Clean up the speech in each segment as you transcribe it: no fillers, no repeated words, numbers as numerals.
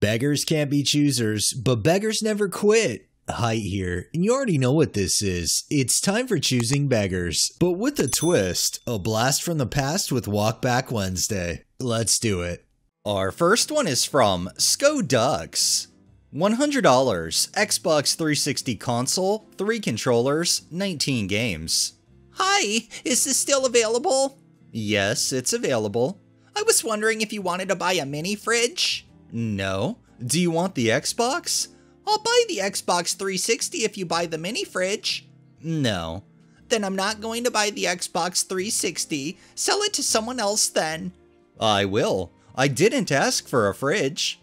Beggars can't be choosers, but beggars never quit. Height here, and you already know what this is. It's time for Choosing Beggars, but with a twist, a blast from the past with Walkback Wednesday. Let's do it. Our first one is from Sko Ducks. $100, Xbox 360 console, 3 controllers, 19 games. Hi, is this still available? Yes, it's available. I was wondering if you wanted to buy a mini fridge? No. Do you want the Xbox? I'll buy the Xbox 360 if you buy the mini fridge. No. Then I'm not going to buy the Xbox 360. Sell it to someone else then. I will. I didn't ask for a fridge.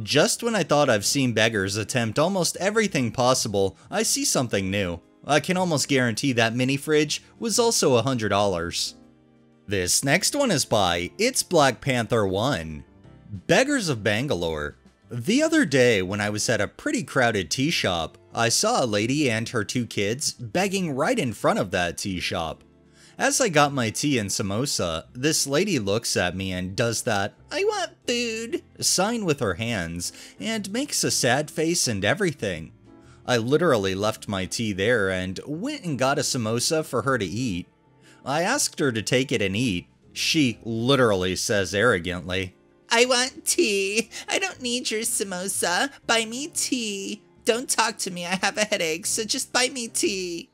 Just when I thought I've seen beggars attempt almost everything possible, I see something new. I can almost guarantee that mini fridge was also $100. This next one is by It's Black Panther 1. Beggars of Bangalore. The other day when I was at a pretty crowded tea shop, I saw a lady and her 2 kids begging right in front of that tea shop. As I got my tea and samosa, this lady looks at me and does that "I want food" sign with her hands and makes a sad face and everything. I literally left my tea there and went and got a samosa for her to eat. I asked her to take it and eat. She literally says arrogantly, I want tea. I don't need your samosa. Buy me tea. Don't talk to me. I have a headache, so just buy me tea.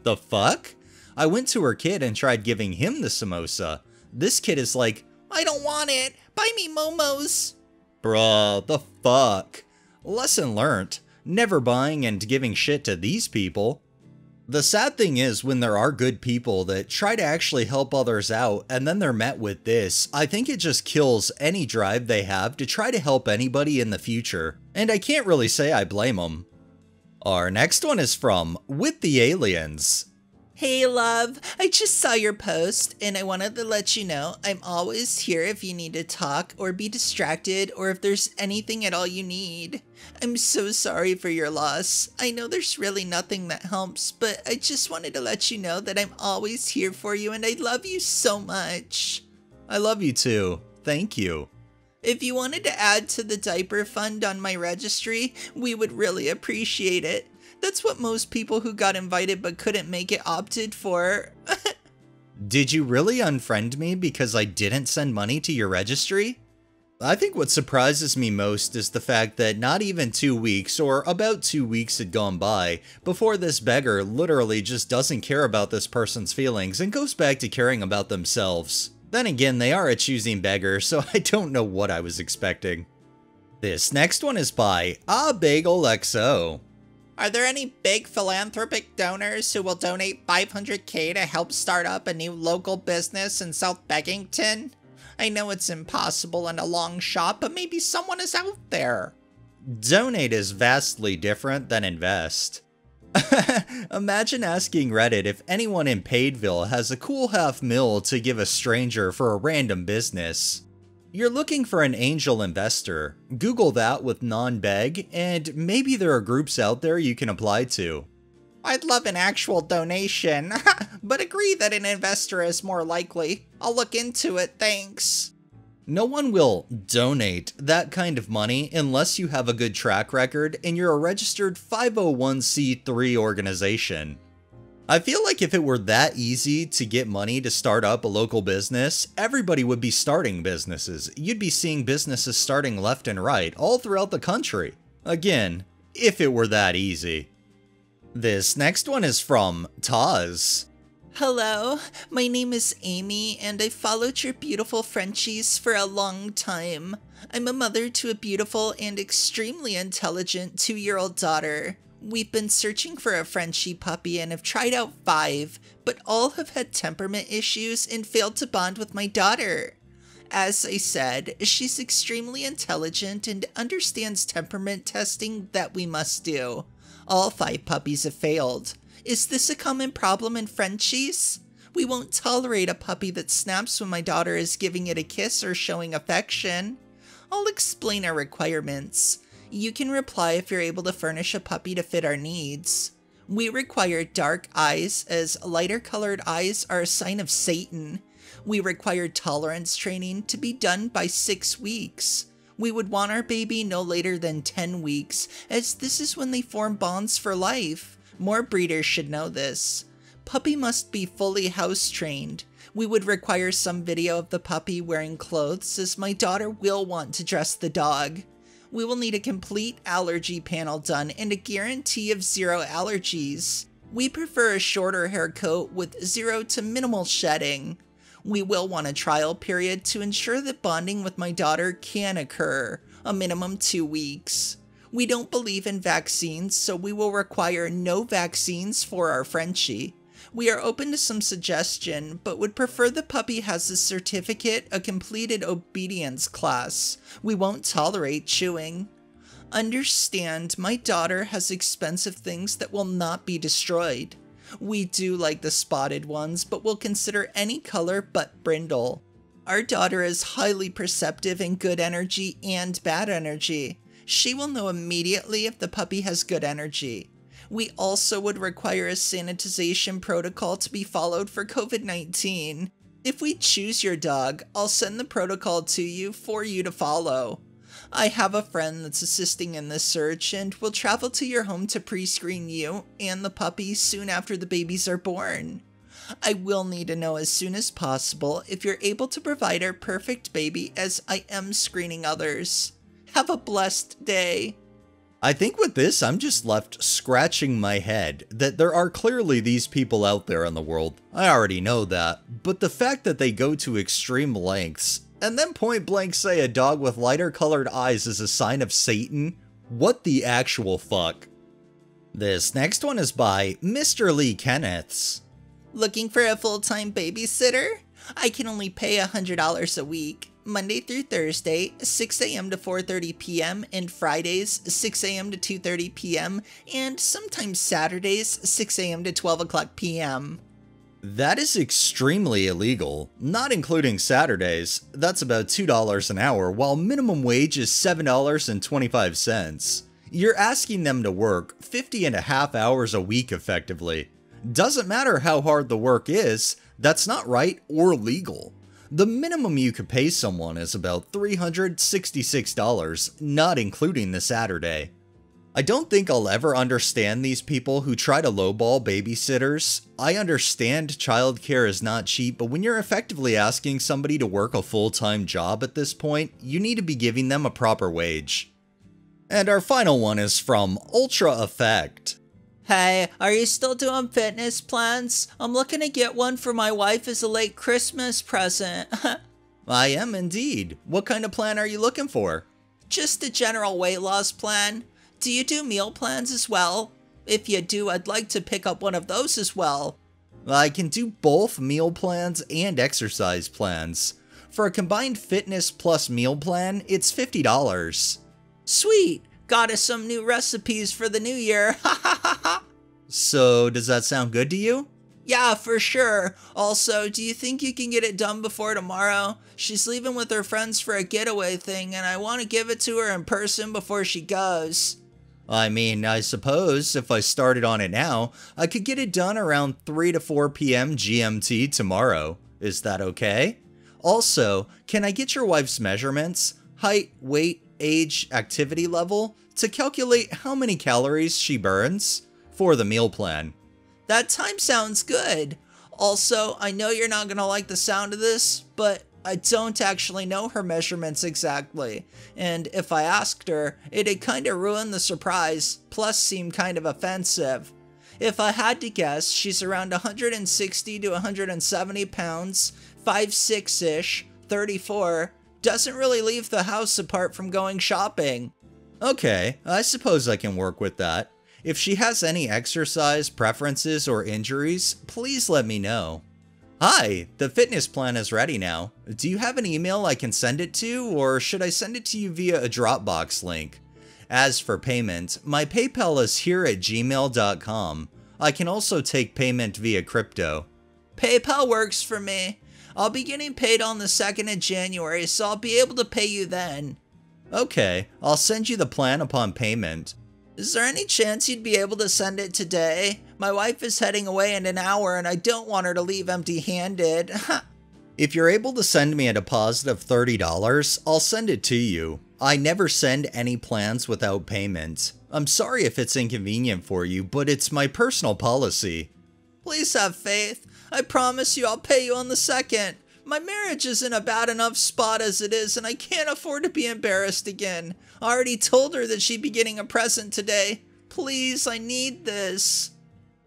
The fuck? I went to her kid and tried giving him the samosa. This kid is like, I don't want it. Buy me momos. Bruh, the fuck? Lesson learnt. Never buying and giving shit to these people. The sad thing is, when there are good people that try to actually help others out and then they're met with this, I think it just kills any drive they have to try to help anybody in the future. And I can't really say I blame them. Our next one is from With the Aliens. Hey love, I just saw your post and I wanted to let you know I'm always here if you need to talk or be distracted or if there's anything at all you need. I'm so sorry for your loss. I know there's really nothing that helps, but I just wanted to let you know that I'm always here for you and I love you so much. I love you too. Thank you. If you wanted to add to the diaper fund on my registry, we would really appreciate it. That's what most people who got invited but couldn't make it opted for. Did you really unfriend me because I didn't send money to your registry? I think what surprises me most is the fact that not even 2 weeks, or about 2 weeks had gone by, before this beggar literally just doesn't care about this person's feelings and goes back to caring about themselves. Then again, they are a choosing beggar, so I don't know what I was expecting. This next one is by Bagel XO. Are there any big philanthropic donors who will donate $500K to help start up a new local business in South Beggington? I know it's impossible and a long shot, but maybe someone is out there. Donate is vastly different than invest. Imagine asking Reddit if anyone in Padeville has a cool $500,000 to give a stranger for a random business. You're looking for an angel investor. Google that with non-beg, and maybe there are groups out there you can apply to. I'd love an actual donation, but agree that an investor is more likely. I'll look into it, thanks. No one will donate that kind of money unless you have a good track record and you're a registered 501c3 organization. I feel like if it were that easy to get money to start up a local business, everybody would be starting businesses. You'd be seeing businesses starting left and right all throughout the country. Again, if it were that easy. This next one is from Taz. Hello, my name is Amy and I followed your beautiful Frenchies for a long time. I'm a mother to a beautiful and extremely intelligent 2-year-old daughter. We've been searching for a Frenchie puppy and have tried out 5, but all have had temperament issues and failed to bond with my daughter. As I said, she's extremely intelligent and understands temperament testing that we must do. All 5 puppies have failed. Is this a common problem in Frenchies? We won't tolerate a puppy that snaps when my daughter is giving it a kiss or showing affection. I'll explain our requirements. You can reply if you're able to furnish a puppy to fit our needs. We require dark eyes, as lighter colored eyes are a sign of Satan. We require tolerance training to be done by 6 weeks. We would want our baby no later than 10 weeks, as this is when they form bonds for life. More breeders should know this. Puppy must be fully house trained. We would require some video of the puppy wearing clothes, as my daughter will want to dress the dog. We will need a complete allergy panel done and a guarantee of 0 allergies. We prefer a shorter hair coat with 0 to minimal shedding. We will want a trial period to ensure that bonding with my daughter can occur, a minimum 2 weeks. We don't believe in vaccines, so we will require no vaccines for our Frenchie. We are open to some suggestion, but would prefer the puppy has a certificate, a completed obedience class. We won't tolerate chewing. Understand, my daughter has expensive things that will not be destroyed. We do like the spotted ones, but will consider any color but brindle. Our daughter is highly perceptive in good energy and bad energy. She will know immediately if the puppy has good energy. We also would require a sanitization protocol to be followed for COVID-19. If we choose your dog, I'll send the protocol to you for you to follow. I have a friend that's assisting in this search and will travel to your home to pre-screen you and the puppy soon after the babies are born. I will need to know as soon as possible if you're able to provide our perfect baby, as I am screening others. Have a blessed day. I think with this, I'm just left scratching my head that there are clearly these people out there in the world. I already know that, but the fact that they go to extreme lengths and then point blank say a dog with lighter colored eyes is a sign of Satan? What the actual fuck? This next one is by Mr. Lee Kenneths. Looking for a full-time babysitter? I can only pay $100 a week. Monday through Thursday, 6 a.m. to 4:30 p.m. and Fridays, 6 a.m. to 2:30 p.m. and sometimes Saturdays, 6 a.m. to 12 o'clock p.m. That is extremely illegal, not including Saturdays. That's about $2 an hour, while minimum wage is $7.25. You're asking them to work 50.5 hours a week effectively. Doesn't matter how hard the work is, that's not right or legal. The minimum you could pay someone is about $366, not including the Saturday. I don't think I'll ever understand these people who try to lowball babysitters. I understand childcare is not cheap, but when you're effectively asking somebody to work a full-time job at this point, you need to be giving them a proper wage. And our final one is from Ultra Effect. Hey, are you still doing fitness plans? I'm looking to get one for my wife as a late Christmas present. I am indeed. What kind of plan are you looking for? Just a general weight loss plan. Do you do meal plans as well? If you do, I'd like to pick up one of those as well. I can do both meal plans and exercise plans. For a combined fitness plus meal plan, it's $50. Sweet! Got us some new recipes for the new year. So, does that sound good to you? Yeah, for sure. Also, do you think you can get it done before tomorrow? She's leaving with her friends for a getaway thing, and I want to give it to her in person before she goes. I mean, I suppose if I started on it now, I could get it done around 3 to 4 p.m. GMT tomorrow. Is that okay? Also, can I get your wife's measurements, height, weight, age, activity level, to calculate how many calories she burns for the meal plan? That time sounds good. Also, I know you're not gonna like the sound of this, but I don't actually know her measurements exactly, and if I asked her, it'd kinda ruin the surprise, plus seem kind of offensive. If I had to guess, she's around 160 to 170 pounds, 5'6"-ish, 34, doesn't really leave the house apart from going shopping. Okay, I suppose I can work with that. If she has any exercise preferences or injuries, please let me know. Hi, the fitness plan is ready now. Do you have an email I can send it to, or should I send it to you via a Dropbox link? As for payment, my PayPal is here at gmail.com. I can also take payment via crypto. PayPal works for me. I'll be getting paid on the 2nd of January, so I'll be able to pay you then. Okay, I'll send you the plan upon payment. Is there any chance you'd be able to send it today? My wife is heading away in an hour and I don't want her to leave empty-handed. If you're able to send me a deposit of $30, I'll send it to you. I never send any plans without payment. I'm sorry if it's inconvenient for you, but it's my personal policy. Please have faith. I promise you I'll pay you on the second. My marriage is in a bad enough spot as it is, and I can't afford to be embarrassed again. I already told her that she'd be getting a present today. Please, I need this.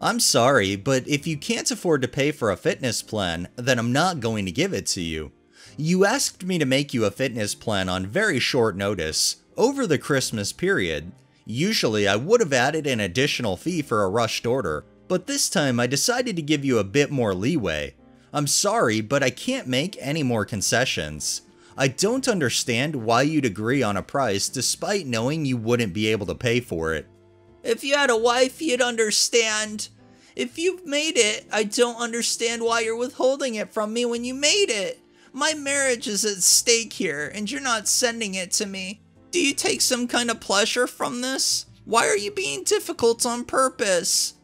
I'm sorry, but if you can't afford to pay for a fitness plan, then I'm not going to give it to you. You asked me to make you a fitness plan on very short notice, over the Christmas period. Usually I would have added an additional fee for a rushed order, but this time I decided to give you a bit more leeway. I'm sorry, but I can't make any more concessions. I don't understand why you'd agree on a price despite knowing you wouldn't be able to pay for it. If you had a wife, you'd understand. If you've made it, I don't understand why you're withholding it from me when you made it. My marriage is at stake here, and you're not sending it to me. Do you take some kind of pleasure from this? Why are you being difficult on purpose?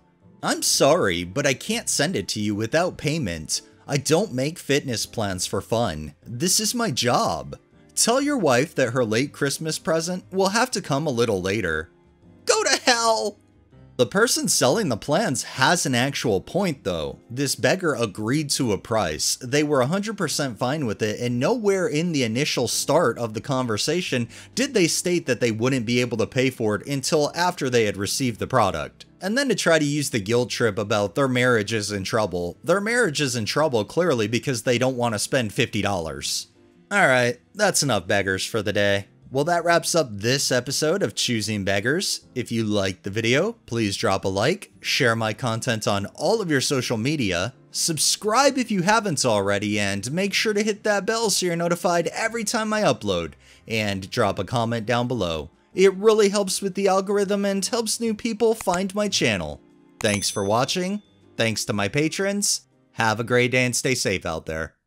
I'm sorry, but I can't send it to you without payment. I don't make fitness plans for fun. This is my job. Tell your wife that her late Christmas present will have to come a little later. Go to hell! The person selling the plans has an actual point though. This beggar agreed to a price. They were 100% fine with it, and nowhere in the initial start of the conversation did they state that they wouldn't be able to pay for it until after they had received the product. And then to try to use the guilt trip about their marriage is in trouble. Their marriage is in trouble clearly because they don't want to spend $50. Alright, that's enough beggars for the day. Well, that wraps up this episode of Choosing Beggars. If you liked the video, please drop a like, share my content on all of your social media, subscribe if you haven't already, and make sure to hit that bell so you're notified every time I upload, and drop a comment down below. It really helps with the algorithm and helps new people find my channel. Thanks for watching, thanks to my patrons, have a great day and stay safe out there.